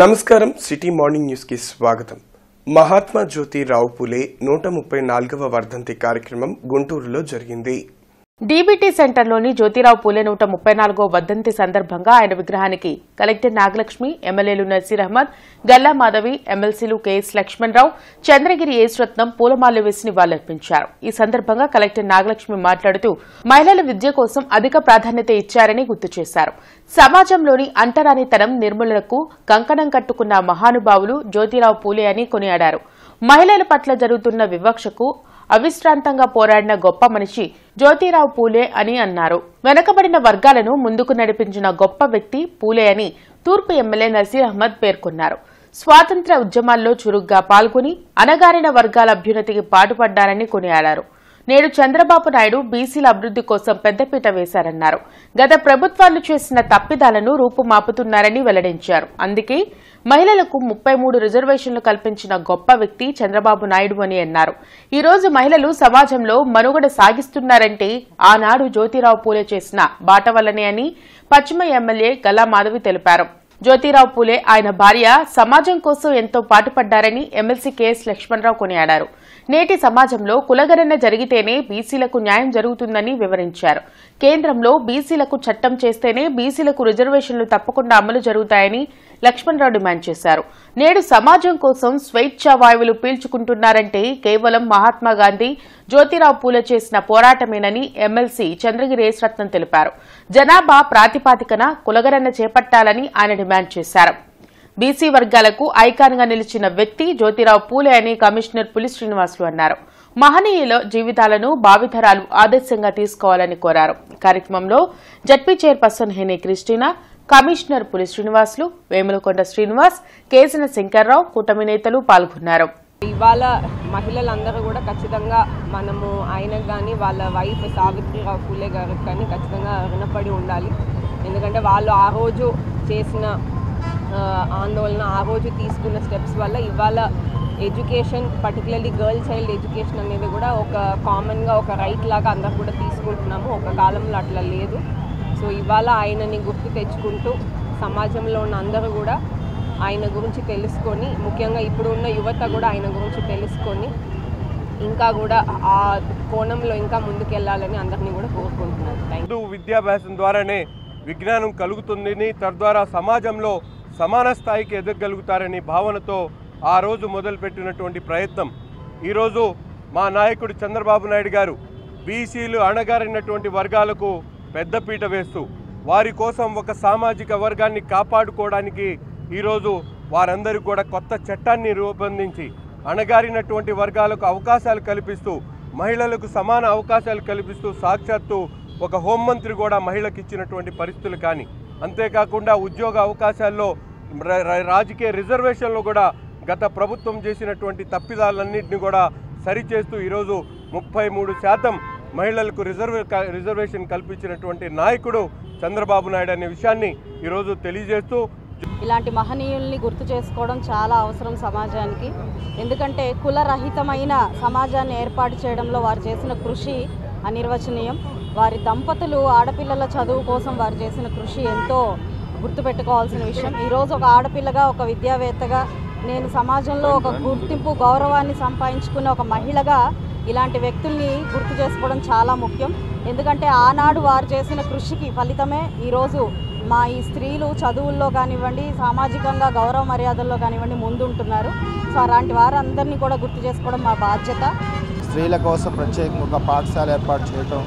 నమస్కారం city morning news కి స్వాగతం. మహాత్మా జ్యోతిరావు పూలే 134వ వర్ధంతి కార్యక్రమం గుంటూరులో జరిగింది. డీబీటీ సెంటర్లోని జ్యోతిరావు పూలే 134వ వర్ధంతి సందర్భంగా ఆయన విగ్రహానికి కలెక్టర్ నాగలక్ష్మి, ఎమ్మెల్యేలు నసీర్ అహ్మద్, గల్లా మాధవి, ఎమ్మెల్సీలు కెఎస్ లక్ష్మణరావు, చంద్రగిరి ఏసురత్నం పూలమాలలు వేసి నివాళులర్పించారు. ఈ సందర్భంగా కలెక్టర్ నాగలక్ష్మి మాట్లాడుతూ మహిళల విద్య కోసం అధిక ప్రాధాన్యత ఇచ్చారని గుర్తు చేశారు. సమాజంలోని అంటరానితనం నిర్మూలనకు కంకణం కట్టుకున్న మహానుభావులు జ్యోతిరావు పూలే అని కొనియాడారు. మహిళల పట్ల జరుగుతున్న వివక్షకు అవిశ్రాంతంగా పోరాడిన గొప్ప మనిషి జ్యోతిరావు పూలే అని అన్నారు. వెనుకబడిన వర్గాలను ముందుకు నడిపించిన గొప్ప వ్యక్తి పూలే అని తూర్పు ఎమ్మెల్యే నసీర్ అహ్మద్ పేర్కొన్నారు. స్వాతంత్ర్య ఉద్యమాల్లో చురుగ్గా పాల్గొని అణగారిన వర్గాల అభ్యున్నతికి పాటుపడ్డారని కొనియాడారు. నేడు చంద్రబాబు నాయుడు బీసీల అభివృద్ది కోసం పెద్దపీట వేశారన్నారు. గత ప్రభుత్వాలు చేసిన తప్పిదాలను రూపుమాపుతున్నారని వెల్లడించారు. అందుకే మహిళలకు 33 రిజర్వేషన్లు కల్పించిన గొప్ప వ్యక్తి చంద్రబాబు నాయుడు అని అన్నారు. ఈ రోజు మహిళలు సమాజంలో మనుగడ సాగిస్తున్నారంటే ఆనాడు జ్యోతిరావు పూలే చేసిన బాట వల్లనే అని పశ్చిమ ఎమ్మెల్యే గల్లా మాధవి తెలిపారు. జ్యోతిరావు పూలే, ఆయన భార్య సమాజం కోసం ఎంతో పాటుపడ్డారని ఎమ్మెల్సీ కెఎస్ లక్ష్మణరావు కొనియాడారు. నేటి సమాజంలో కులగణన జరిగితేనే బీసీలకు న్యాయం జరుగుతుందని వివరించారు. కేంద్రంలో బీసీలకు చట్టం చేస్తేనే బీసీలకు రిజర్వేషన్లు తప్పకుండా అమలు జరుగుతాయని లక్ష్మణరావు డిమాండ్ చేశారు. నేడు సమాజం కోసం స్వేచ్ఛా వాయువులు పీల్చుకుంటున్నారంటే కేవలం మహాత్మాగాంధీ, జ్యోతిరావు పూలే చేసిన పోరాటమేనని ఎమ్మెల్సీ చంద్రగిరి ఏసురత్నం తెలిపారు. జనాభా ప్రాతిపాదికన కులగణన చేపట్టాలని ఆయన డిమాండ్ చేశారు. బీసీ వర్గాలకు ఐకాన్ గా నిలిచిన వ్యక్తి జ్యోతిరావు పూలే అని కమిషనర్ పులి శ్రీనివాసులు అన్నారు. మహనీయుల జీవితాలను భావితరాలు ఆదర్శంగా తీసుకోవాలని కోరారు. కార్యక్రమంలో ZP chairperson Heny Christina, commissioner పులి శ్రీనివాసులు, వేములకొండ శ్రీనివాస్, కేసిన శంకర్రావు, కూటమి నేతలు పాల్గొన్నారు. ఇవాళ మహిళలందరూ కూడా ఖచ్చితంగా మనము ఆయనకు కానీ వాళ్ళ వైఫ్ సావిత్రిరావు పూలే గారికి కానీ ఖచ్చితంగా రుణపడి ఉండాలి. ఎందుకంటే వాళ్ళు ఆ రోజు చేసిన ఆందోళన, ఆ రోజు తీసుకున్న స్టెప్స్ వల్ల ఇవాళ education, particularly girl child education అనేది కూడా ఒక కామన్గా ఒక రైట్ లాగా అందరూ కూడా తీసుకుంటున్నాము. ఒక కాలంలో అట్లా లేదు. సో ఇవాళ ఆయనని గుర్తు తెచ్చుకుంటూ సమాజంలో ఉన్న అందరూ కూడా ఆయన గురించి తెలుసుకొని, ముఖ్యంగా ఇప్పుడు ఉన్న యువత కూడా ఆయన గురించి తెలుసుకొని ఇంకా కూడా ఆ కోణంలో ఇంకా ముందుకెళ్లాలని అందరినీ కూడా కోరుకుంటున్నాను. విద్యాభ్యాసం ద్వారానే విజ్ఞానం కలుగుతుందని, తద్వారా సమాజంలో సమాన స్థాయికి ఎదగలుగుతారని భావనతో ఆ రోజు మొదలుపెట్టినటువంటి ప్రయత్నం ఈరోజు మా నాయకుడు చంద్రబాబు నాయుడు గారు బీసీలు, అణగారినటువంటి వర్గాలకు పెద్దపీట వేస్తూ వారి కోసం ఒక సామాజిక వర్గాన్ని కాపాడుకోవడానికి ఈరోజు వారందరికీ కూడా కొత్త చట్టాన్ని రూపొందించి అణగారినటువంటి వర్గాలకు అవకాశాలు కల్పిస్తూ, మహిళలకు సమాన అవకాశాలు కల్పిస్తూ, సాక్షాత్తు ఒక హోంమంత్రి కూడా మహిళకి ఇచ్చినటువంటి పరిస్థితులు కానీ, అంతేకాకుండా ఉద్యోగ అవకాశాల్లో, రాజకీయ రిజర్వేషన్లో కూడా గత ప్రభుత్వం చేసినటువంటి తప్పిదాలన్నింటినీ కూడా సరిచేస్తూ ఈరోజు 33% మహిళలకు రిజర్వేషన్ కల్పించినటువంటి నాయకుడు చంద్రబాబు నాయుడు అనే విషయాన్ని ఈరోజు తెలియజేస్తూ, ఇలాంటి మహనీయుల్ని గుర్తు చేసుకోవడం చాలా అవసరం సమాజానికి. ఎందుకంటే కులరహితమైన సమాజాన్ని ఏర్పాటు చేయడంలో వారు చేసిన కృషి అనిర్వచనీయం. వారి దంపతులు ఆడపిల్లల చదువు కోసం వారు చేసిన కృషి ఎంతో గుర్తుపెట్టుకోవాల్సిన విషయం. ఈరోజు ఒక ఆడపిల్లగా, ఒక విద్యావేత్తగా, నేను సమాజంలో ఒక గుర్తింపు, గౌరవాన్ని సంపాదించుకున్న ఒక మహిళగా ఇలాంటి వ్యక్తుల్ని గుర్తు చేసుకోవడం చాలా ముఖ్యం. ఎందుకంటే ఆనాడు వారు చేసిన కృషికి ఫలితమే ఈరోజు మా ఈ స్త్రీలు చదువుల్లో కానివ్వండి, సామాజికంగా గౌరవ మర్యాదల్లో కానివ్వండి ముందుంటున్నారు. సో అలాంటి వారందరినీ కూడా గుర్తు చేసుకోవడం మా బాధ్యత. స్త్రీల కోసం ప్రత్యేకంగా ఒక పాఠశాల ఏర్పాటు చేయటం,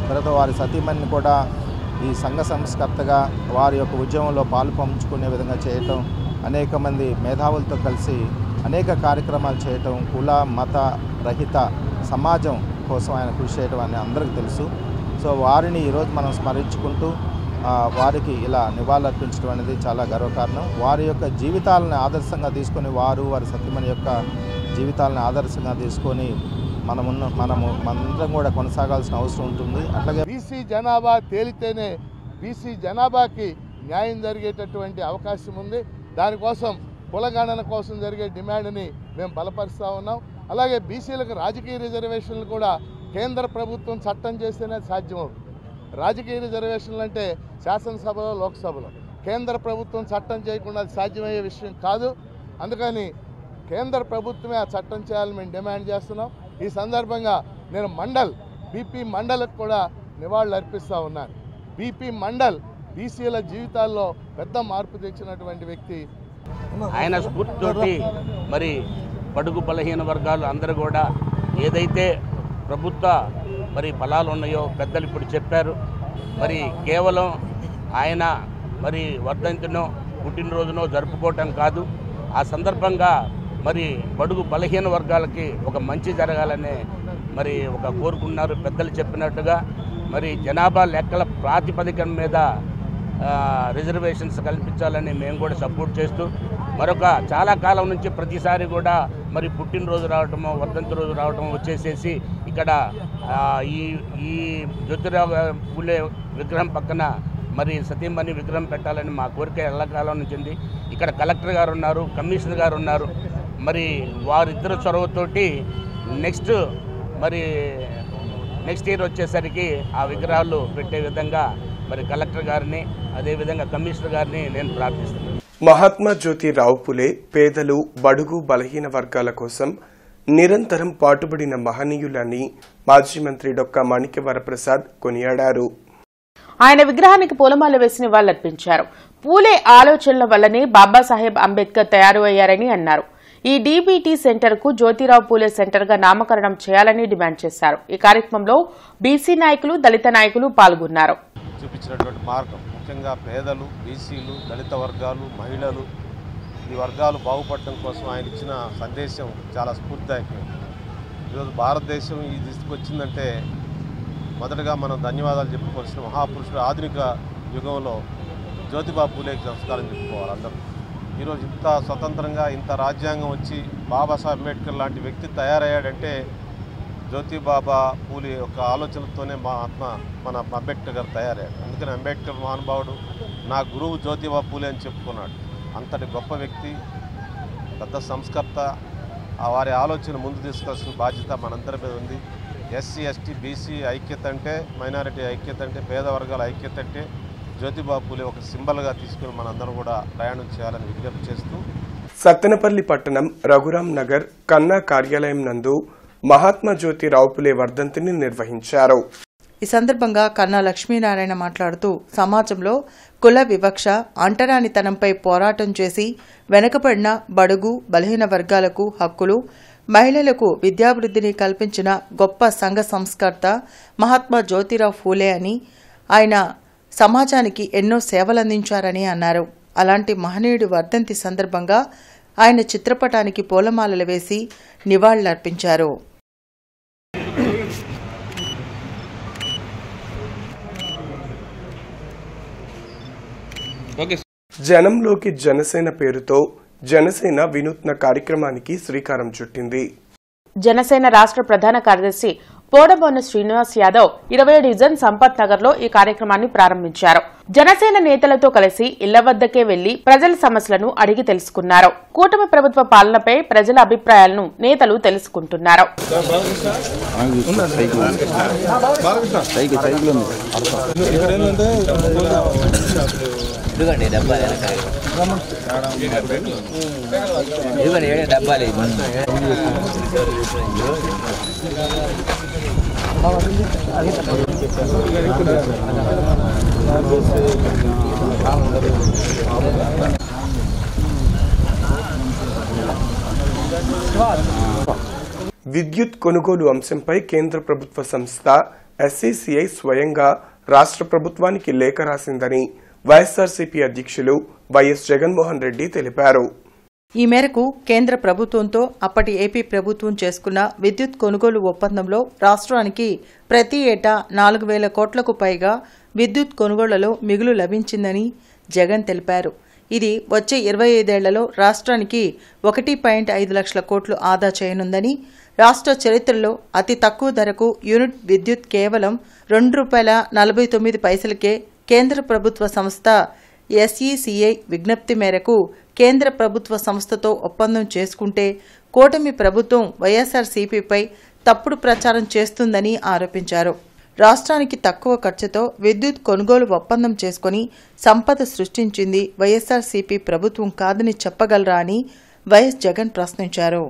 తర్వాత వారి సతీమణిని కూడా ఈ సంఘ సంస్కర్తగా వారి యొక్క ఉద్యమంలో పాలు పంచుకునే విధంగా చేయటం, అనేక మంది మేధావులతో కలిసి అనేక కార్యక్రమాలు చేయటం, కుల మత రహిత సమాజం కోసం ఆయన కృషి చేయడం అని అందరికీ తెలుసు. సో వారిని ఈరోజు మనం స్మరించుకుంటూ వారికి ఇలా నివాళులర్పించడం అనేది చాలా గర్వకారణం. వారి యొక్క జీవితాలను ఆదర్శంగా తీసుకొని, వారి సతీమణి యొక్క జీవితాలను ఆదర్శంగా తీసుకొని మనందరం కూడా కొనసాగాల్సిన అవసరం ఉంటుంది. అట్లాగే బీసీ జనాభా తేలితేనే బీసీ జనాభాకి న్యాయం జరిగేటటువంటి అవకాశం ఉంది. దానికోసం కులగణన కోసం జరిగే డిమాండ్ని మేము బలపరుస్తూ ఉన్నాం. అలాగే బీసీలకు రాజకీయ రిజర్వేషన్లు కూడా కేంద్ర ప్రభుత్వం చట్టం చేస్తేనే సాధ్యమవుతుంది. రాజకీయ రిజర్వేషన్లు అంటే శాసనసభలో, లోక్సభలో, కేంద్ర ప్రభుత్వం చట్టం చేయకుండా అది సాధ్యమయ్యే విషయం కాదు. అందుకని కేంద్ర ప్రభుత్వమే ఆ చట్టం చేయాలని మేము డిమాండ్ చేస్తున్నాం. ఈ సందర్భంగా నేను బీపీ మండల్కి కూడా నివాళులు అర్పిస్తూ ఉన్నాను. బీపీ మండల్ బీసీల జీవితాల్లో పెద్ద మార్పు తెచ్చినటువంటి వ్యక్తి. ఆయన స్ఫూర్తితోటి మరి బడుగు బలహీన వర్గాలు అందరూ కూడా ఏదైతే ప్రభుత్వ మరి ఫలాలు ఉన్నాయో పెద్దలు ఇప్పుడు చెప్పారు. మరి కేవలం ఆయన మరి వర్ధంతినో పుట్టినరోజునో జరుపుకోవటం కాదు, ఆ సందర్భంగా మరి బడుగు బలహీన వర్గాలకి ఒక మంచి జరగాలనే మరి ఒక కోరుకున్నారు. పెద్దలు చెప్పినట్టుగా మరి జనాభా లెక్కల ప్రాతిపదికన మీద రిజర్వేషన్స్ కల్పించాలని మేము కూడా సపోర్ట్ చేస్తూ మరొక చాలా కాలం నుంచి ప్రతిసారి కూడా మరి పుట్టినరోజు రావటము వర్ధంతి రోజు రావటం వచ్చేసేసి ఇక్కడ ఈ జ్యోతిరావు పూలే విగ్రహం పక్కన మరి సతీమణి విగ్రహం పెట్టాలని మా కోరిక ఎల్లకాలం నుంచి ఉంది. ఇక్కడ కలెక్టర్ గారు ఉన్నారు, కమిషనర్ గారు ఉన్నారు. మరి వారిద్దరు చొరవతోటి నెక్స్ట్ ఇయర్ వచ్చేసరికి ఆ విగ్రహాలు పెట్టే విధంగా మరి కలెక్టర్ గారిని అదేవిధంగా కమిషనర్ గారిని నేను ప్రార్థిస్తున్నాను. మహాత్మా జ్యోతిరావు పులే పేదలు బడుగు బలహీన వర్గాల కోసం నిరంతరం పాటుపడిన మహనీయులని మాజీ మంత్రి డొక్కా మాణిక్యవరప్రసాద్ కొనియాడారు. ఆయన విగ్రహానికి పూలమాల వేసి నివాళులర్పించారు. పూలే ఆలోచనల వల్లనే బాబాసాహెబ్ అంబేద్కర్ తయారు అయ్యారని అన్నారు. ఈ డీబీటీ సెంటర్ కు జ్యోతిరావు పూలే సెంటర్ గా నామకరణం చేయాలని డిమాండ్ చేశారు. ఈ కార్యక్రమంలో బీసీ నాయకులు, దళిత నాయకులు పాల్గొన్నారు. చూపించినటువంటి మార్గం ముఖ్యంగా పేదలు, బీసీలు, దళిత వర్గాలు, మహిళలు ఈ వర్గాలు బాగుపడటం కోసం ఆయన ఇచ్చిన సందేశం చాలా స్ఫూర్తిదాయకమైంది. ఈరోజు భారతదేశం ఈ దిశకు వచ్చిందంటే మొదటగా మనం ధన్యవాదాలు చెప్పుకోవాల్సిన మహాపురుషుడు ఆధునిక యుగంలో జ్యోతిబా పూలేకి నమస్కారం చెప్పుకోవాలి అందరూ. ఈరోజు ఇంత స్వతంత్రంగా ఇంత రాజ్యాంగం వచ్చి బాబాసాహెబ్ అంబేద్కర్ లాంటి వ్యక్తి తయారయ్యాడంటే జ్యోతిబాబా పూలే యొక్క ఆలోచనతోనే మన అంబేద్కర్ గారు తయారయ్యాడు. అందుకని అంబేద్కర్ మహానుభావుడు నా గురువు జ్యోతిబా పూలే అని చెప్పుకున్నాడు. అంతటి గొప్ప వ్యక్తి, పెద్ద సంస్కర్త. వారి ఆలోచన ముందు తీసుకోవాల్సిన బాధ్యత మనందరి మీద ఉంది. ఎస్సీ, ఎస్టీ, బీసీ ఐక్యత అంటే, మైనారిటీ ఐక్యత అంటే, పేద వర్గాల ఐక్యత అంటే జ్యోతిబా పూలే ఒక సింబల్గా తీసుకుని మనందరం కూడా ప్రయాణం చేయాలని విజ్ఞప్తి చేస్తూ సత్తెనపల్లి పట్టణం రఘురాం నగర్ కన్నా కార్యాలయం నందు మహాత్మా జ్యోతిరావు పులే వర్ధంతిని నిర్వహించారు. ఈ సందర్భంగా కన్నా లక్ష్మీనారాయణ మాట్లాడుతూ సమాజంలో కుల వివక్ష, అంటరానితనంపై పోరాటం చేసి వెనుకబడిన బడుగు బలహీన వర్గాలకు హక్కులు, మహిళలకు విద్యాభివృద్ధిని కల్పించిన గొప్ప సంఘ సంస్కర్త మహాత్మా జ్యోతిరావు ఫూలే అని, ఆయన సమాజానికి ఎన్నో సేవలందించారని అన్నారు. అలాంటి మహనీయుడి వర్ధంతి సందర్భంగా ఆయన చిత్రపటానికి పూలమాలలు వేసి నివాళులర్పించారు. జనంలోకి జనసేన పేరుతో జనసేన వినూత్న కార్యక్రమానికి శ్రీకారం చుట్టింది. జనసేన రాష్ట్ర ప్రధాన కార్యదర్శి పోడబోన శ్రీనివాస్ యాదవ్ 20వ డివిజన్ సంపత్ నగర్ లో ఈ కార్యక్రమాన్ని ప్రారంభించారు. జనసేన నేతలతో కలిసి ఇళ్ల వద్దకే వెళ్లి ప్రజల సమస్యలను అడిగి తెలుసుకున్నారు. కూటమి ప్రభుత్వ పాలనపై ప్రజల అభిప్రాయాలను నేతలు తెలుసుకుంటున్నారు. విద్యుత్ కొనుగోలు అంశంపై కేంద్ర ప్రభుత్వ సంస్థ ఎస్సీసీఐ స్వయంగా రాష్ట్ర ప్రభుత్వానికి లేఖ రాసిందని వైఎస్ఆర్సీపీ అధ్యక్షులు వైఎస్ జగన్మోహన్ రెడ్డి తెలిపారు. ఈ మేరకు కేంద్ర ప్రభుత్వంతో అప్పటి ఏపీ ప్రభుత్వం చేసుకున్న విద్యుత్ కొనుగోలు ఒప్పందంలో రాష్ట్రానికి ప్రతి ఏటా 4,000 కోట్లకు పైగా విద్యుత్ కొనుగోళ్లలో మిగులు లభించిందని జగన్ తెలిపారు. ఇది వచ్చే 25 ఏళ్లలో రాష్ట్రానికి 1.5 లక్షల కోట్లు ఆదా చేయనుందని, రాష్ట్ర చరిత్రలో అతి తక్కువ ధరకు యూనిట్ విద్యుత్ కేవలం ₹2.49కే కేంద్ర ప్రభుత్వ సంస్థ ఎస్ఈసీఐ విజ్ఞప్తి మేరకు కేంద్ర ప్రభుత్వ సంస్థతో ఒప్పందం చేసుకుంటే కూటమి ప్రభుత్వం వైఎస్ఆర్సీపీపై తప్పుడు ప్రచారం చేస్తుందని ఆరోపించారు. రాష్ట్రానికి తక్కువ ఖర్చుతో విద్యుత్ కొనుగోలు ఒప్పందం చేసుకుని సంపద సృష్టించింది వైఎస్ఆర్సీపీ ప్రభుత్వం కాదని చెప్పగలరా అని వైఎస్ జగన్ ప్రశ్నించారు.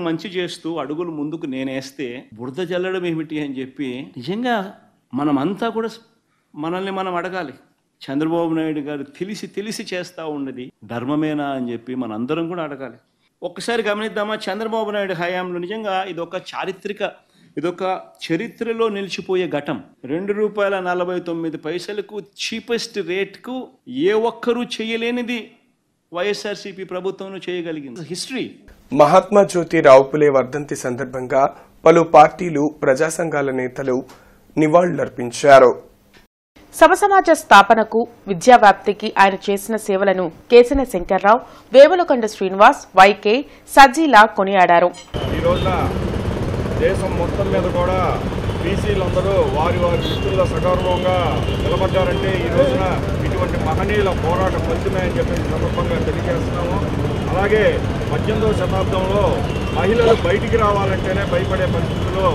మంచి చేస్తూ అడుగులు ముందుకు నేనేస్తే బురద జల్లడం ఏమిటి అని చెప్పి నిజంగా మనమంతా కూడా మనల్ని మనం అడగాలి. చంద్రబాబు నాయుడు గారు తెలిసి చేస్తూ ఉన్నది ధర్మమేనా అని చెప్పి మనందరం కూడా అడగాలి. ఒక్కసారి గమనిద్దామా, చంద్రబాబు నాయుడు హయాంలో నిజంగా ఇదొక చరిత్రలో నిలిచిపోయే ఘటం. ₹2.49 చీపెస్ట్ రేట్కు ఏ ఒక్కరూ చేయలేనిది వైఎస్ఆర్సీపీ ప్రభుత్వం చేయగలిగింది. హిస్టరీ. మహాత్మా జ్యోతిరావు పులే వర్ధంతి సందర్భంగా పలు పార్టీలు, ప్రజా సంఘాల నేతలు నివాళులర్పించారు. సమసమాజ స్థాపనకు, విద్యా వ్యాప్తికి ఆయన చేసిన సేవలను కేసన శంకర్రావు, వేములకొండ శ్రీనివాస్, వైకే, సజ్జీలా కొనియాడారు. ఈ రోజున దేశం మొత్తం మీద కూడా బీసీలందరూ వారి వృత్తుల్లో సగౌరవంగా నిలబడ్డారంటే ఈ రోజున ఇటువంటి మహనీయుల పోరాట ఫలితమే అని చెప్పి సందర్భంగా తెలియజేస్తున్నాము. అలాగే 18వ శతాబ్దంలో మహిళలు బయటికి రావాలంటేనే భయపడే పరిస్థితుల్లో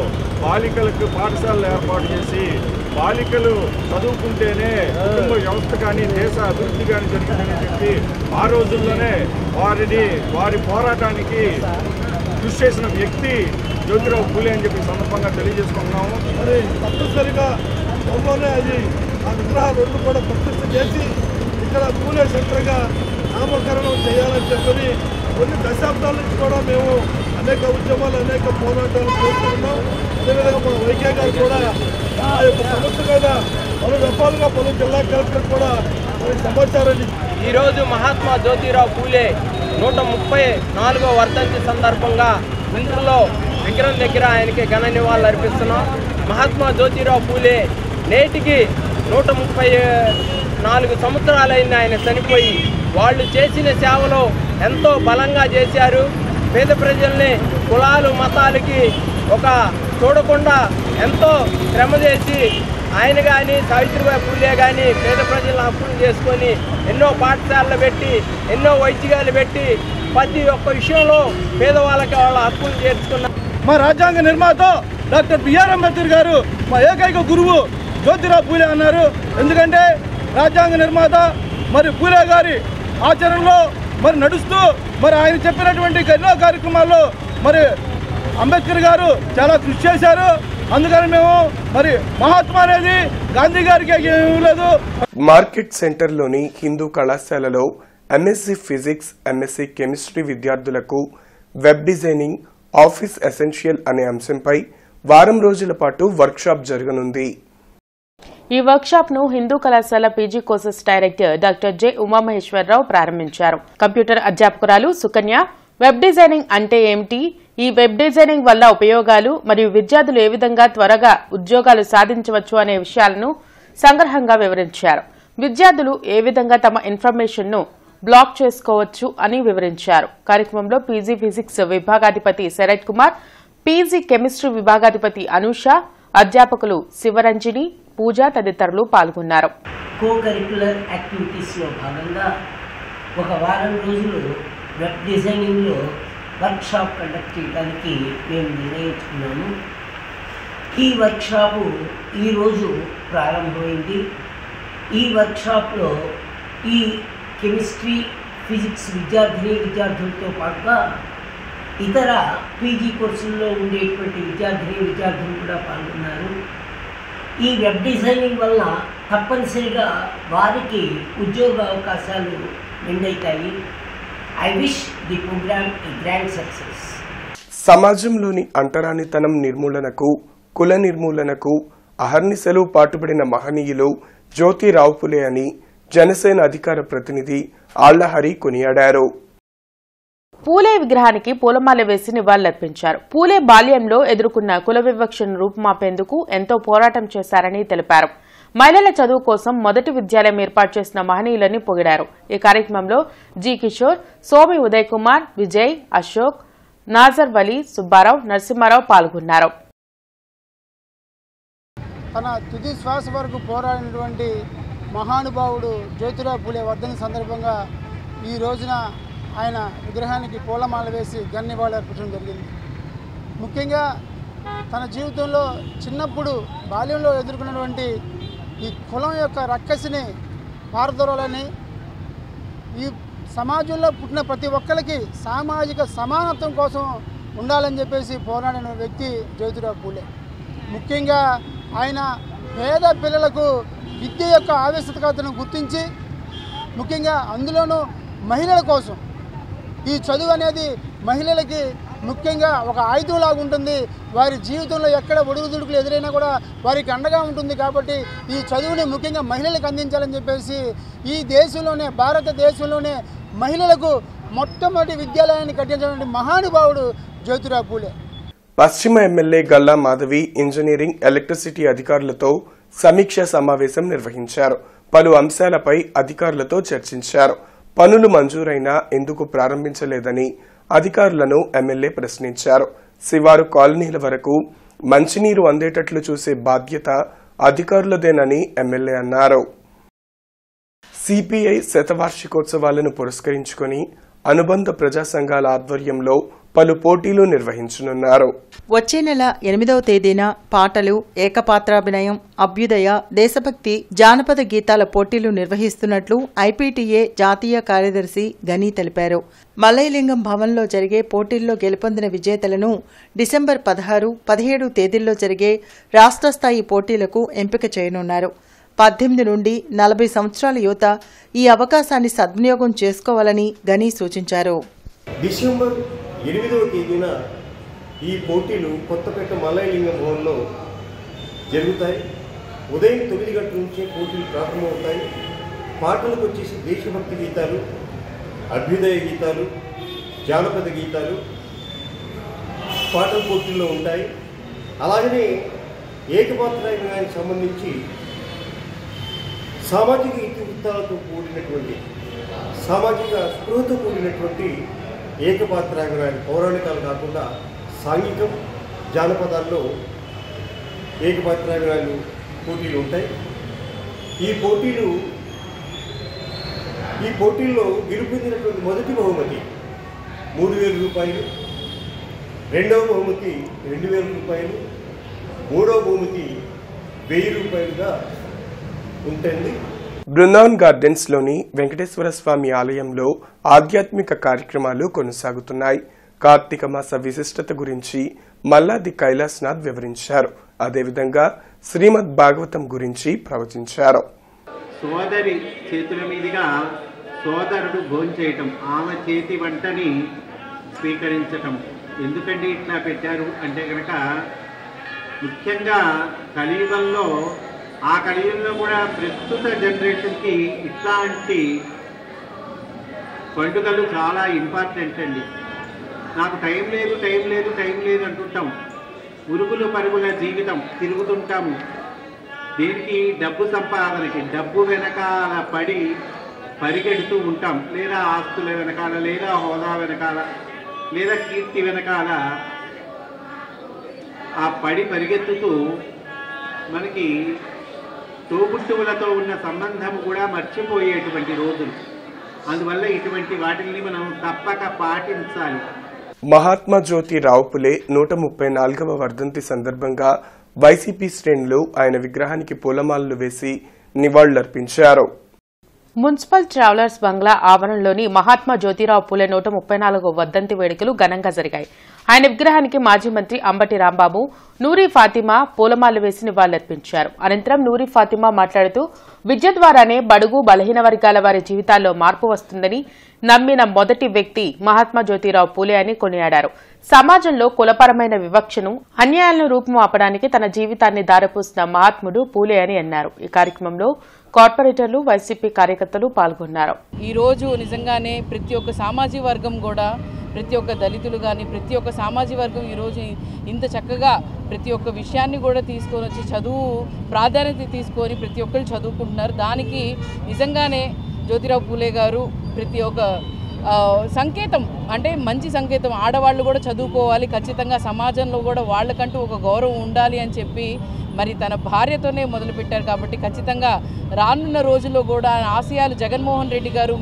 బాలికలకు పాఠశాలలు ఏర్పాటు చేసి బాలికలు చదువుకుంటేనే కుటుంబ వ్యవస్థ కానీ దేశ అభివృద్ధి కానీ జరుగుతుందని చెప్పి ఆ రోజుల్లోనే వారి పోరాటానికి కృషి చేసిన వ్యక్తి జ్యోతిరావు పూలే అని చెప్పి సందర్భంగా తెలియజేసుకుంటున్నాము. మరి తప్పనిసరిగా త్వరలోనే ఆ విగ్రహాలు రెండు కూడా ప్రతిష్ఠ చేసి ఇక్కడ పూలే సెంటర్గా నామకరణం చేయాలని చెప్పని కొన్ని దశాబ్దాల నుంచి కూడా మేము అనేక ఉద్యమాలు, అనేక పోరాటాలు చేస్తున్నాం. అదేవిధంగా మా వైకే గారు కూడా ఆ యొక్క సమస్య మీద పలు రకాలుగా పలు జిల్లా కలెక్టర్ కూడా సమాచారాన్ని. ఈరోజు మహాత్మా జ్యోతిరావు పూలే 134వ వర్ధంతి సందర్భంగా గుంటూరులో విగ్రహం దగ్గర ఆయనకి ఘన నివాళులు అర్పిస్తున్నాం. మహాత్మా జ్యోతిరావు పూలే నేటికి 134 సంవత్సరాలైంది ఆయన చనిపోయి. వాళ్ళు చేసిన సేవలో ఎంతో బలంగా చేశారు. పేద ప్రజల్ని కులాలు మతాలకి చూడకుండా ఎంతో శ్రమ చేసి ఆయన కానీ సావిత్రిబాయి పూలే కానీ పేద ప్రజలను హక్కులు చేసుకొని ఎన్నో పాఠశాలలు పెట్టి, ఎన్నో వైద్యాలు పెట్టి ప్రతి ఒక్క విషయంలో పేదవాళ్ళకి వాళ్ళ హక్కులు చేర్చుకున్నారు. మా రాజ్యాంగ నిర్మాత డాక్టర్ బిఆర్ అంబేద్కర్ గారు మా ఏకైక గురువు జ్యోతిరావు పూలే అన్నారు. ఎందుకంటే రాజ్యాంగ నిర్మాత మరి పూలే గారి ఆచరణలో మరి నడుస్తూ మరి ఆయన చెప్పినటువంటి ఎన్నో కార్యక్రమాల్లో మరి అంబేద్కర్ గారు చాలా కృషి చేశారు. అందుకని మేము మరి మహాత్మా అనేది గాంధీ గారికి లేదు. మార్కెట్ సెంటర్లోని హిందూ కళాశాలలో ఎంఎస్సీ ఫిజిక్స్, ఎంఎస్సీ కెమిస్ట్రీ విద్యార్థులకు వెబ్ డిజైనింగ్, ఆఫీస్ ఎసెన్షియల్ అనే అంశంపై వారం రోజుల పాటు వర్క్షాప్ జరగనుంది. ఈ వర్క్షాప్ ను హిందూ కళాశాల PG courses director doctor J Umamaheswararao ప్రారంభించారు. కంప్యూటర్ అధ్యాపకురాలు సుకన్య వెబ్ డిజైనింగ్ అంటే ఏమిటి, ఈ వెబ్ డిజైనింగ్ వల్ల ఉపయోగాలు మరియు విద్యార్థులు ఏ విధంగా త్వరగా ఉద్యోగాలు సాధించవచ్చు అనే విషయాలను సంగ్రహంగా వివరించారు. విద్యార్థులు ఏ విధంగా తమ ఇన్ఫర్మేషన్ ను బ్లాక్ చేసుకోవచ్చు అని వివరించారు. కార్యక్రమంలో పీజీ ఫిజిక్స్ విభాగాధిపతి శరత్ కుమార్, పీజీ కెమిస్ట్రీ విభాగాధిపతి అనూష, అధ్యాపకులు శివరంజని, పూజ తదితరులు పాల్గొన్నారు. కో కరిక్యులర్ యాక్టివిటీస్లో భాగంగా ఒక వారం రోజులు వెబ్ డిజైనింగ్లో వర్క్షాప్ కండక్ట్ చేయడానికి మేము నిర్ణయించుకున్నాము. ఈ వర్క్షాపు ఈరోజు ప్రారంభమైంది. ఈ వర్క్షాప్లో ఈ కెమిస్ట్రీ, ఫిజిక్స్ విద్యార్థులతో పాటుగా ఇతర పీజీ కోర్సుల్లో ఉండేటువంటి విద్యార్థులు కూడా పాల్గొన్నారు. ఈ వెబ్ డిజైనింగ్ వల్ల తప్పనిసరిగా వారికి ఉద్యోగ అవకాశాలు మెండవుతాయి. I wish the program a grand success. సమాజంలోని అంటరానితనం నిర్మూలనకు, కుల నిర్మూలనకు అహర్నిశలు పాటుపడిన మహనీయులు జ్యోతిరావు పులే అని జనసేన అధికార ప్రతినిధి ఆళ్లహరి కొనియాడారు. పూలే విగ్రహానికి పూలమాల వేసి నివాళులర్పించారు. పూలే బాల్యంలో ఎదుర్కొన్న కుల వివక్షను రూపుమాపేందుకు ఎంతో పోరాటం చేశారని తెలిపారు. మహిళల చదువు కోసం మొదటి విద్యాలయం ఏర్పాటు చేసిన మహనీయులని పొగిడారు. ఈ కార్యక్రమంలో జి కిషోర్, సోమి ఉదయ్ కుమార్, విజయ్, అశోక్, నాజర్ వలీ, సుబ్బారావు, నరసింహారావు పాల్గొన్నారు. తన తుది శ్వాస వరకు పోరాడినటువంటి మహానుభావుడు జ్యోతిరావు పూలే వర్ధంతి సందర్భంగా ఈ రోజున ఆయన విగ్రహానికి పూలమాల వేసి ఘన నివాళులు అర్పించడం జరిగింది. ముఖ్యంగా తన జీవితంలో చిన్నప్పుడు బాల్యంలో ఎదుర్కొన్నటువంటి ఈ కులం యొక్క రక్కసిని పారదోలాలని, ఈ సమాజంలో పుట్టిన ప్రతి ఒక్కరికి సామాజిక సమానత్వం కోసం ఉండాలని చెప్పేసి పోరాడిన వ్యక్తి జ్యోతిరావు పూలే. ముఖ్యంగా ఆయన పేద పిల్లలకు విద్య యొక్క ఆవశ్యకతను గుర్తించి, ముఖ్యంగా అందులోనూ మహిళల కోసం ఈ చదువు అనేది మహిళలకి ముఖ్యంగా ఒక ఆయుధంలాగా ఉంటుంది. వారి జీవితంలో ఎక్కడ ఒడుగుదుడుకులు ఎదురైనా కూడా వారికి అండగా ఉంటుంది. కాబట్టి ఈ చదువుని ముఖ్యంగా మహిళలకు అందించాలని చెప్పేసి ఈ దేశంలోనే, భారతదేశంలోనే మహిళలకు మొట్టమొదటి విద్యాలయాన్ని కట్టించినటువంటి మహానుభావుడు జ్యోతిరావు పూలే. పశ్చిమ MLA Galla Madhavi engineering, electricity అధికారులతో సమీక్షా సమావేశం నిర్వహించారు. పలు అంశాలపై అధికారులతో చర్చించారు. పనులు మంజూరైనా ఎందుకు ప్రారంభించలేదని అధికారులను ఎమ్మెల్యే ప్రశ్నించారు. శివారు కాలనీల వరకు మంచినీరు అందేటట్లు చూసే బాధ్యత అధికారులదేనని ఎమ్మెల్యే అన్నారు. సిపిఐ శతవార్షికోత్సవాలను పురస్కరించుకుని అనుబంధ ప్రజా సంఘాల ఆధ్వర్యంలో పలు పోటీలు నిర్వహించనున్నారు. వచ్చే నెల 8వ తేదీన పాటలు, ఏకపాత్రాభినయం, అభ్యుదయ, దేశభక్తి, జానపద గీతాల పోటీలు నిర్వహిస్తున్నట్లు ఐపీటీఏ జాతీయ కార్యదర్శి గని తెలిపారు. మల్లయ్యలింగం భవన్లో జరిగే పోటీల్లో గెలుపొందిన విజేతలను డిసెంబర్ 16, 17 తేదీల్లో జరిగే రాష్ట్ర స్థాయి పోటీలకు ఎంపిక చేయనున్నారు. 18 నుండి 40 సంవత్సరాల యువత ఈ అవకాశాన్ని సద్వినియోగం చేసుకోవాలని గని సూచించారు. డిసెంబర్ 8వ తేదీన ఈ పోటీలు కొత్తపేట మల్లయ్యలింగం భవన్లో జరుగుతాయి. ఉదయం 9 గంటల నుంచే పోటీలు ప్రారంభమవుతాయి. పాటలకు వచ్చేసి దేశభక్తి గీతాలు, అభ్యుదయ గీతాలు, జానపద గీతాలు పాటల పోటీల్లో ఉంటాయి. అలాగనే ఏకపాత్రాభినయానికి సంబంధించి సామాజిక ఇతివృత్తాలతో కూడినటువంటి, సామాజిక స్పృహతో కూడినటువంటి ఏకపాత్రాభినయాలు, పౌరాణికాలు కాకుండా సాంఘికం, జానపదాల్లో ఏకపాత్రాభినయాలు పోటీలు ఉంటాయి. ఈ పోటీల్లో గెలుపొందినటువంటి మొదటి బహుమతి 3,000 రూపాయలు, రెండవ బహుమతి 2,000 రూపాయలు, మూడవ బహుమతి 1,000 రూపాయలుగా ఉంటుంది. బృందావన్ గార్డెన్స్ లోని వెంకటేశ్వర స్వామి ఆలయంలో ఆధ్యాత్మిక కార్యక్రమాలు కొనసాగుతున్నాయి. కార్తీక మాస విశిష్టత గురించి మల్లాది కైలాసనాథ్ వివరించారు. అదేవిధంగా శ్రీమద్ భాగవతం గురించి ప్రవచించారు. సోదరి చేతుల మీదుగా సోదరుడు భోంచేయటం, ఆమె చేతి వంటని స్వీకరించటం. ఎందుకంటే ఇట్లా పెట్టారు అంటే కనుక ముఖ్యంగా కలియుగంలో, ఆ కలియుగంలో కూడా ప్రస్తుత జనరేషన్కి ఇట్లాంటి పండుగలు చాలా ఇంపార్టెంట్ అండి. నాకు టైం లేదు అంటుంటాం. ఉరుగులు పరుగుల జీవితం, తిరుగుతుంటాము. దీనికి డబ్బు సంపాదనకి, డబ్బు వెనకాల పడి పరిగెడుతూ ఉంటాం. లేదా ఆస్తుల వెనకాల, లేదా హోదా వెనకాల, లేదా కీర్తి వెనకాల ఆ పడి పరిగెత్తుతూ మనకి తోబుట్టువులతో ఉన్న సంబంధం కూడా మర్చిపోయేటువంటి రోజులు. అందువల్ల ఇటువంటి వాటిని మనం తప్పక పాటించాలి. మహాత్మా జ్యోతిరావు పులే 134వ వర్ధంతి సందర్భంగా వైసీపీ శ్రేణులు ఆయన విగ్రహానికి పూలమాలలు వేసి నివాళులర్పించారు. మున్సిపల్ ట్రావెలర్స్ బంగ్లా ఆవరణలోని మహాత్మా జ్యోతిరావు పూలే 134వ వర్ధంతి వేడుకలు ఘనంగా జరిగాయి. ఆయన విగ్రహానికి మాజీ మంత్రి అంబటి రాంబాబు, నూరి ఫాతిమా పూలమాలలు వేసి నివాళులర్పించారు. అనంతరం నూరి ఫాతిమా మాట్లాడుతూ విద్య ద్వారానే బడుగు బలహీన వర్గాల వారి జీవితాల్లో మార్పు వస్తుందని నమ్మిన మొదటి వ్యక్తి మహాత్మా జ్యోతిరావు పూలే అని కొనియాడారు. సమాజంలో కులపరమైన వివక్షను, అన్యాయాలను రూపుమాపడానికి తన జీవితాన్ని దారపోసిన మహాత్ముడు పూలే అని అన్నారు. ఈ కార్యక్రమంలో కార్పొరేటర్లు, వైసీపీ కార్యకర్తలు పాల్గొన్నారు. ఈ రోజు నిజంగానే ప్రతి ఒక్క సామాజిక వర్గం కూడా, ప్రతి ఒక్క దళితులు కానీ, ప్రతి ఒక్క సామాజిక వర్గం ఈరోజు ఇంత చక్కగా ప్రతి ఒక్క విషయాన్ని కూడా తీసుకొని వచ్చి చదువు ప్రాధాన్యత తీసుకొని ప్రతి ఒక్కరు చదువుకుంటున్నారు. దానికి నిజంగానే జ్యోతిరావు పూలే గారు ప్రతి ఒక్క సంకేతం, అంటే మంచి సంకేతం. ఆడవాళ్ళు కూడా చదువుకోవాలి, ఖచ్చితంగా సమాజంలో కూడా వాళ్ళకంటూ ఒక గౌరవం ఉండాలి అని చెప్పి మరి తన భార్యతోనే మొదలుపెట్టారు. కాబట్టి ఖచ్చితంగా రానున్న రోజుల్లో కూడా ఆశయాలు జగన్మోహన్ రెడ్డి గారు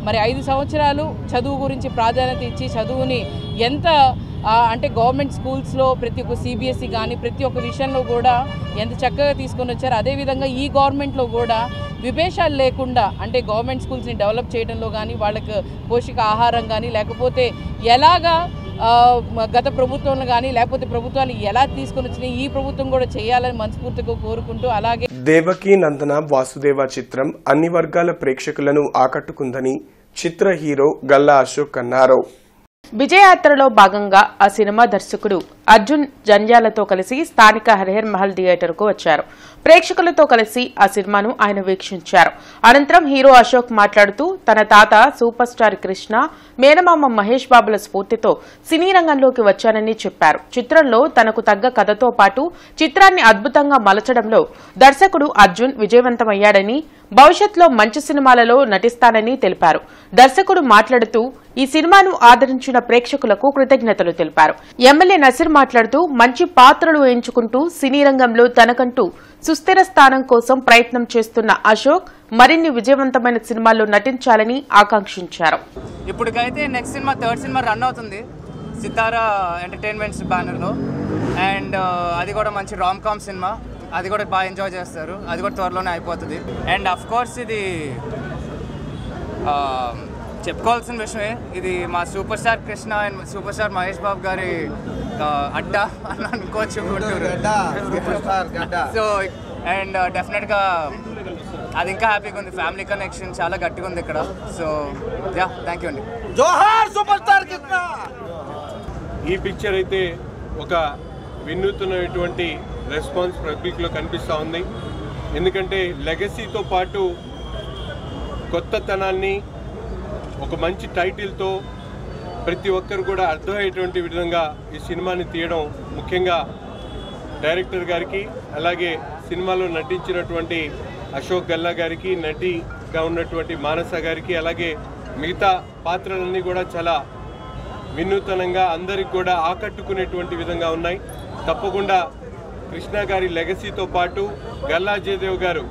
మరి 5 సంవత్సరాలు చదువు గురించి ప్రాధాన్యత ఇచ్చి చదువుని ఎంత అంటే గవర్నమెంట్ స్కూల్స్లో ప్రతి ఒక్క సిబిఎస్ఈ కానీ ప్రతి ఒక్క విషయంలో కూడా ఎంత చక్కగా తీసుకొని వచ్చారు. అదేవిధంగా ఈ గవర్నమెంట్లో కూడా విభేషాలు లేకుండా అంటే గవర్నమెంట్ స్కూల్స్ని డెవలప్ చేయడంలో కానీ వాళ్ళకి పోషకాహారం కానీ లేకపోతే ఎలాగా గత ప్రభుత్వంలో కానీ లేకపోతే ప్రభుత్వాలు ఎలా తీసుకొని వచ్చినాయి ఈ ప్రభుత్వం కూడా చేయాలని మనస్ఫూర్తిగా కోరుకుంటూ అలాగే దేవకీ నందన వాసుదేవ చిత్రం అన్ని వర్గాల ప్రేక్షకులను ఆకట్టుకుందని చిత్ర హీరో గల్లా అశోక్ అన్నారు. విజయయాత్రలో భాగంగా ఆ సినిమా దర్శకుడు అర్జున్ జంధ్యాలతో కలిసి స్థానిక హరిహర్ మహల్ థియేటర్కు వచ్చారు. ప్రేక్షకులతో కలిసి ఆ సినిమాను ఆయన వీక్షించారు. అనంతరం హీరో అశోక్ మాట్లాడుతూ తన తాత సూపర్ స్టార్ కృష్ణ, మేనమామ మహేష్ బాబుల స్ఫూర్తితో సినీ రంగంలోకి వచ్చానని చెప్పారు. చిత్రంలో తనకు తగ్గ కథతో పాటు చిత్రాన్ని అద్భుతంగా మలచడంలో దర్శకుడు అర్జున్ విజయవంతమయ్యాడని, భవిష్యత్తులో మంచి సినిమాలలో నటిస్తానని తెలిపారు. దర్శకుడు మాట్లాడుతూ ఈ సినిమాను ఆదరించిన ప్రేక్షకులకు కృతజ్ఞతలు తెలిపారు. ఎమ్మెల్యే నసీర్ మాట్లాడుతూ మంచి పాత్రలు ఎంచుకుంటూ సినీ రంగంలో తనకంటూ సుస్థిర స్థానం కోసం ప్రయత్నం చేస్తున్న అశోక్ మరిన్ని విజయవంతమైన సినిమాల్లో నటించాలని ఆకాంక్షించారు. ఇప్పటికైతే next cinema third cinema run అవుతుంది సితారా ఎంటర్టైన్మెంట్స్ బ్యానర్లో. అండ్ అది కూడా మంచి రామ్ కామ్ సినిమా, అది కూడా బాగా ఎంజాయ్ చేస్తారు. అది కూడా త్వరలోనే అయిపోతుంది. అండ్ అఫ్ కోర్స్ ఇది చెప్పుకోవాల్సిన విషయమే, ఇది మా super star Krishna and super star Mahesh Babu గారి అడ్డా అని అనుకోవచ్చు గుంటూరు. సో అండ్ డెఫినెట్గా అది ఇంకా హ్యాపీగా ఉంది. ఫ్యామిలీ కనెక్షన్ చాలా గట్టిగా ఉంది ఇక్కడ. సో యా, థ్యాంక్ యూ అండి. జోహార్ సూపర్ స్టార్ కృష్ణ. ఈ పిక్చర్ అయితే ఒక వినూత్నమైనటువంటి రెస్పాన్స్ పబ్లిక్లో కనిపిస్తూ ఉంది. ఎందుకంటే లెగసీతో పాటు కొత్తతనాన్ని ఒక మంచి టైటిల్తో ప్రతి ఒక్కరు కూడా అర్థమయ్యేటువంటి విధంగా ఈ సినిమాని తీయడం, ముఖ్యంగా డైరెక్టర్ గారికి అలాగే సినిమాలో నటించినటువంటి అశోక్ గల్లా గారికి, నటిగా ఉన్నటువంటి మానస గారికి, అలాగే మిగతా పాత్రలన్నీ కూడా చాలా వినూతనంగా అందరికి కూడా ఆకట్టుకునేటువంటి విధంగా ఉన్నాయి. తప్పకుండా కృష్ణ గారి లెగసీతో పాటు గల్లా జయదేవ్ గారు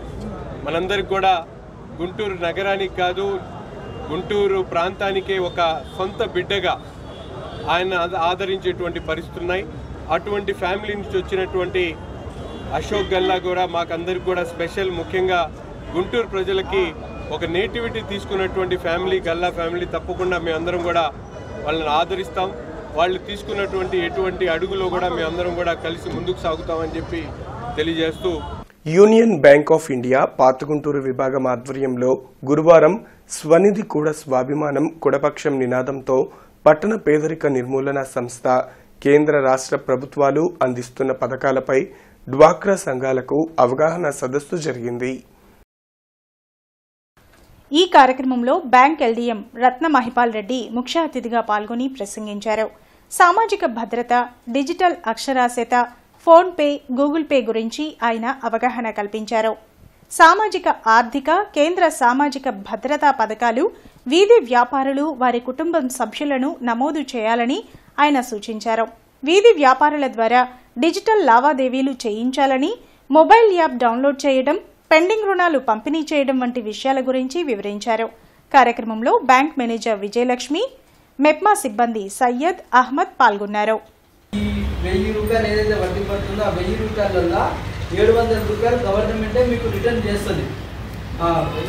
మనందరికి కూడా గుంటూరు నగరానికి కాదు గుంటూరు ప్రాంతానికే ఒక సొంత బిడ్డగా ఆయన ఆదరించేటువంటి పరిస్థితులు ఉన్నాయి. అటువంటి ఫ్యామిలీ నుంచి వచ్చినటువంటి అశోక్ గల్లా కూడా మాకందరికి కూడా స్పెషల్. ముఖ్యంగా గుంటూరు ప్రజలకి ఒక నేటివిటీ తీసుకున్నటువంటి ఫ్యామిలీ గల్లా ఫ్యామిలీ. తప్పకుండా మేమందరం కూడా వాళ్ళని ఆదరిస్తాం. వాళ్ళు తీసుకున్నటువంటి ఎటువంటి అడుగులో కూడా మేమందరం కూడా కలిసి ముందుకు సాగుతామని చెప్పి తెలియజేస్తూ Union Bank of India Pathaguntur విభాగం ఆధ్వర్యంలో గురువారం స్వనిధి కూడా స్వాభిమానం కుడపక్షం నినాదంతో పట్టణ పేదరిక నిర్మూలన సంస్థ, కేంద్ర రాష్ట్ర ప్రభుత్వాలు అందిస్తున్న పథకాలపై డ్వాక్రా సంఘాలకు అవగాహన సదస్సు జరిగింది. ఈ కార్యక్రమంలో బ్యాంక్ ఎల్డీఎం రత్న మహిపాల్ రెడ్డి ముఖ్య అతిథిగా పాల్గొని ప్రసంగించారు. సామాజిక భద్రత, డిజిటల్ అక్షరాస్యత, ఫోన్ పే, గూగుల్ పే గురించి ఆయన అవగాహన కల్పించారు. సామాజిక ఆర్థిక, కేంద్ర సామాజిక భద్రతా పథకాలు వీధి వ్యాపారులు వారి కుటుంబం సభ్యులను నమోదు చేయాలని ఆయన సూచించారు. వీధి వ్యాపారుల ద్వారా డిజిటల్ లావాదేవీలు చేయించాలని, మొబైల్ యాప్ డౌన్లోడ్ చేయడం, పెండింగ్ రుణాలు పంపిణీ చేయడం వంటి విషయాల గురించి వివరించారు. కార్యక్రమంలో బ్యాంక్ మేనేజర్ విజయలక్ష్మి, మెప్మా సిబ్బంది సయ్యద్, అహ్మద్ పాల్గొన్నారు. 1000 రూపాయలు ఏదైతే వడ్డీ పడుతుందో ఆ 1000 రూపాయలలో 700 రూపాయలు గవర్నమెంటే మీకు రిటర్న్ చేస్తుంది.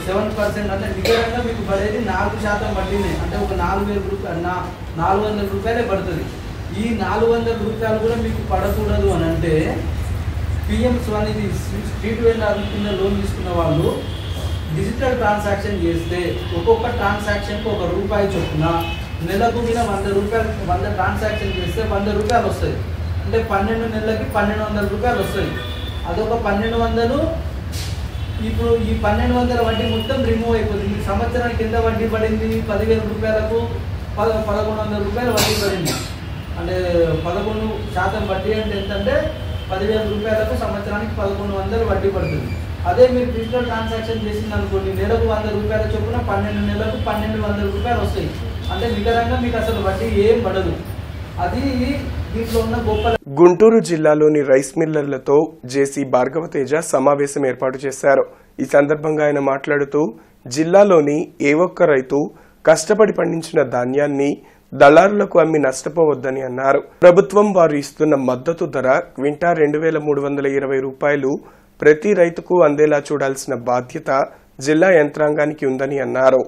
7% అంటే నికరంగా మీకు పడేది 4% వడ్డీనే. అంటే ఒక 4000 రూపాయలు 400 రూపాయలే పడుతుంది. ఈ 400 రూపాయలు కూడా మీకు పడకూడదు అని అంటే పిఎం స్వనిధి స్ట్రీట్ వెండర్ కింద లోన్ తీసుకున్న వాళ్ళు డిజిటల్ ట్రాన్సాక్షన్ చేస్తే ఒక్కొక్క ట్రాన్సాక్షన్కి ₹1 చొప్పున నెలకు మీద 100 రూపాయలు 100 ట్రాన్సాక్షన్ చేస్తే 100 రూపాయలు వస్తాయి. అంటే 12 నెలలకి 1200 రూపాయలు వస్తాయి. అదొక 1200. ఇప్పుడు ఈ 1200 వడ్డీ మొత్తం రిమూవ్ అయిపోతుంది. ఈ సంవత్సరానికి ఎంత వడ్డీ పడింది? 10,000 రూపాయలకు 1100 రూపాయలు వడ్డీ పడింది. అంటే 11% వడ్డీ అంటే ఎంతంటే 10,000 రూపాయలకు సంవత్సరానికి 1100 వడ్డీ పడుతుంది. అదే మీరు డిజిటల్ ట్రాన్సాక్షన్ చేసింది అనుకోండి, నెలకు 100 రూపాయల చొప్పున 12 నెలలకు 1200 రూపాయలు వస్తాయి. అంటే నికరంగా మీకు అసలు వడ్డీ ఏం పడదు. అది దీంట్లో ఉన్న గొప్ప. గుంటూరు జిల్లాలోని రైస్ మిల్లర్లతో జేసీ భార్గవతేజ సమావేశం ఏర్పాటు చేశారు. ఈ సందర్భంగా ఆయన మాట్లాడుతూ జిల్లాలోని ఏ ఒక్క రైతు కష్టపడి పండించిన ధాన్యాన్ని దళారులకు అమ్మి నష్టపోవద్దని అన్నారు. ప్రభుత్వం వారు ఇస్తున్న మద్దతు ధర క్వింటా 2,320 రూపాయలు ప్రతి రైతుకు అందేలా చూడాల్సిన బాధ్యత జిల్లా యంత్రాంగానికి ఉందని అన్నారు.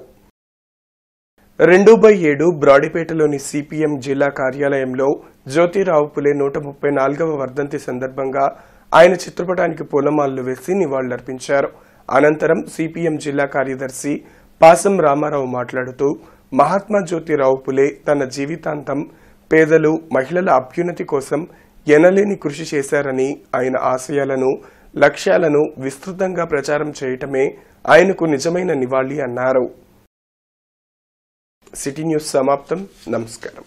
2/7 బ్రాడీపేటలోని సిపిఎం జిల్లా కార్యాలయంలో జ్యోతిరావు పులే 134వ వర్ధంతి సందర్భంగా ఆయన చిత్రపటానికి పూలమాలలు వేసి నివాళులర్పించారు. అనంతరం సిపిఎం జిల్లా కార్యదర్శి పాసం రామారావు మాట్లాడుతూ మహాత్మా జ్యోతిరావు పులే తన జీవితాంతం పేదలు, మహిళల అభ్యున్నతి కోసం ఎనలేని కృషి చేశారని, ఆయన ఆశయాలను, లక్ష్యాలను విస్తృతంగా ప్రచారం చేయటమే ఆయనకు నిజమైన నివాళి అన్నారు. సిటీ న్యూస్ సమాప్తం. నమస్కారం.